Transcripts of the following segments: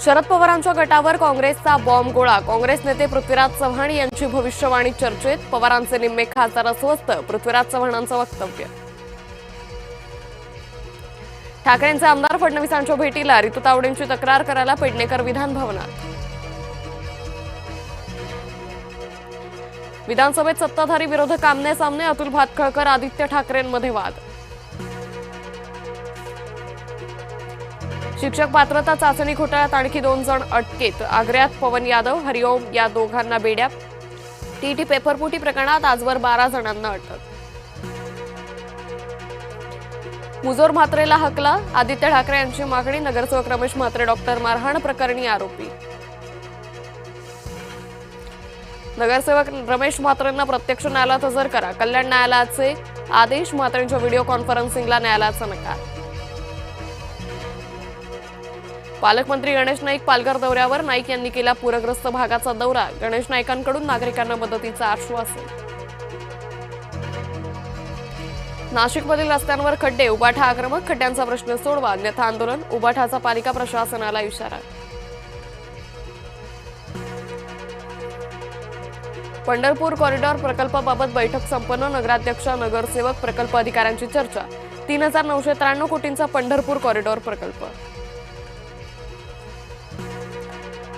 शरद पवारांच्या गटावर काँग्रेसचा बॉम्ब गोळा। काँग्रेस नेते पृथ्वीराज चव्हाण यांची भविष्यवाणी चर्चेत। पवारांचे निम्मे खासदार अस्वस्थ, पृथ्वीराज चव्हाणांचं वक्तव्य। ठाकरेंचे आमदार फडणवीसांच्या भेटीला, रितू तावडेंची तक्रार करायला पेडणेकर विधान भवनात। विधानसभेत सत्ताधारी विरोधक आमने सामने, अतुल भातखळकर आदित्य ठाकरेंमध्ये वाद। शिक्षक पात्रता चाचणी घोटाळ्यात आणखी 2 जण अटकेत। आग्र्यात पवन यादव, हरिओम या दोघांना बेड्या। टीटी पेपरफुटी प्रकरणात आजवर 12 जणांना अटक। मुजोर म्हात्रेला हकला, आदित्य ठाकरे यांची मागणी। नगरसेवक रमेश म्हात्रे डॉक्टर मारहाण प्रकरणी आरोपी। नगरसेवक रमेश म्हात्रेंना प्रत्यक्ष न्यायालयात हजर करा, कल्याण न्यायालयाचे आदेश। म्हात्रेंच्या व्हिडिओ कॉन्फरन्सिंगला न्यायालयाचा नकार। पालकमंत्री गणेश नाईक पालघर दौऱ्यावर, नाईक यांनी केला पूरग्रस्त भागाचा दौरा। गणेश नाईकांकडून नागरिकांना मदतीचं आश्वासन। नाशिकमधील रस्त्यांवर खड्डे, उबाठा आक्रमक, खड्ड्यांचा प्रश्न सोडवा अन्यथा आंदोलन। उबाठाचा पालिका प्रशासनाला इशारा। पंढरपूर कॉरिडॉर प्रकल्पाबाबत बैठक संपन्न। नगराध्यक्ष, नगरसेवक, प्रकल्प अधिकाऱ्यांची चर्चा। 3993 कोटींचा पंढरपूर कॉरिडॉर प्रकल्प।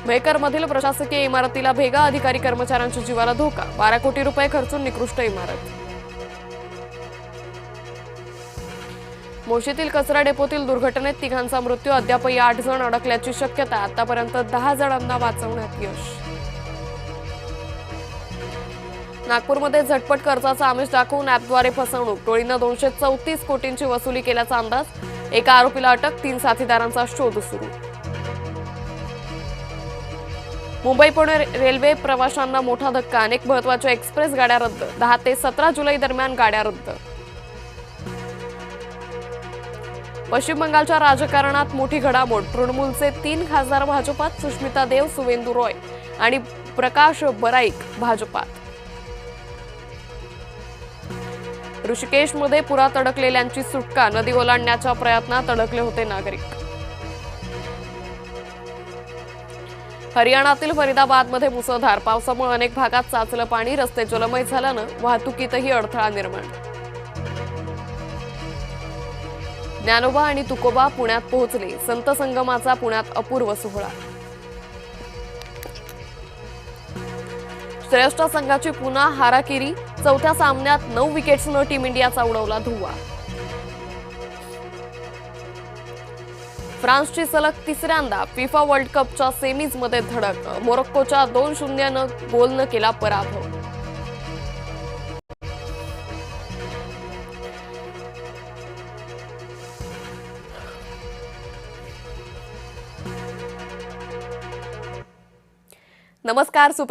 मेहकरमधील प्रशासकीय इमारतीला भेगा, अधिकारी कर्मचाऱ्यांच्या जीवाला धोका। 12 कोटी रुपये खर्चून निकृष्ट इमारत। मोशीतील कचरा डेपोतील दुर्घटनेत 3घांचा मृत्यू, अद्यापही 8 जण अडकल्याची शक्यता। आतापर्यंत 10 जणांना वाचवण्यात यश। नागपूरमध्ये झटपट कर्जाचा आमिष दाखवून ॲपद्वारे फसवणूक, टोळीनं 234 कोटींची वसुली केल्याचा अंदाज। एका आरोपीला अटक, 3 साथीदारांचा शोध सुरू। मुंबई पुणे रेल्वे प्रवाशांना मोठा धक्का, अनेक महत्त्वाच्या एक्सप्रेस गाड्या रद्द। 10 ते 17 जुलै दरम्यान गाड्या रद्द। पश्चिम बंगालच्या राजकारणात मोठी घडामोड, तृणमूलचे 3 खासदार भाजपात, सुष्मिता देव, सुवेंदू रॉय आणि प्रकाश बराईक भाजपात। ऋषिकेशमध्ये पुरात अडकलेल्यांची सुटका, नदी ओलांडण्याच्या प्रयत्नात अडकले होते नागरिक। हरियाणातील फरीदाबादमध्ये मुसळधार पावसामुळे अनेक भागात साचलं पाणी, रस्ते जलमय झाल्यानं वाहतुकीतही अडथळा निर्माण। ज्ञानोबा आणि तुकोबा पुण्यात पोहोचले, संत संगमाचा पुण्यात अपूर्व सोहळा। श्रेष्ठ संघाची पुन्हा हाराकिरी, 4थ्या सामन्यात 9 विकेट्सनं टीम इंडियाचा उडवला धुव्वा। फ्रान्सची सलग 3ऱ्यांदा फिफा वर्ल्ड कपच्या सेमीजमध्ये धडक, मोरोक्कोच्या 2-0 गोलनं केला पराभव। नमस्कार, सुप्रभात।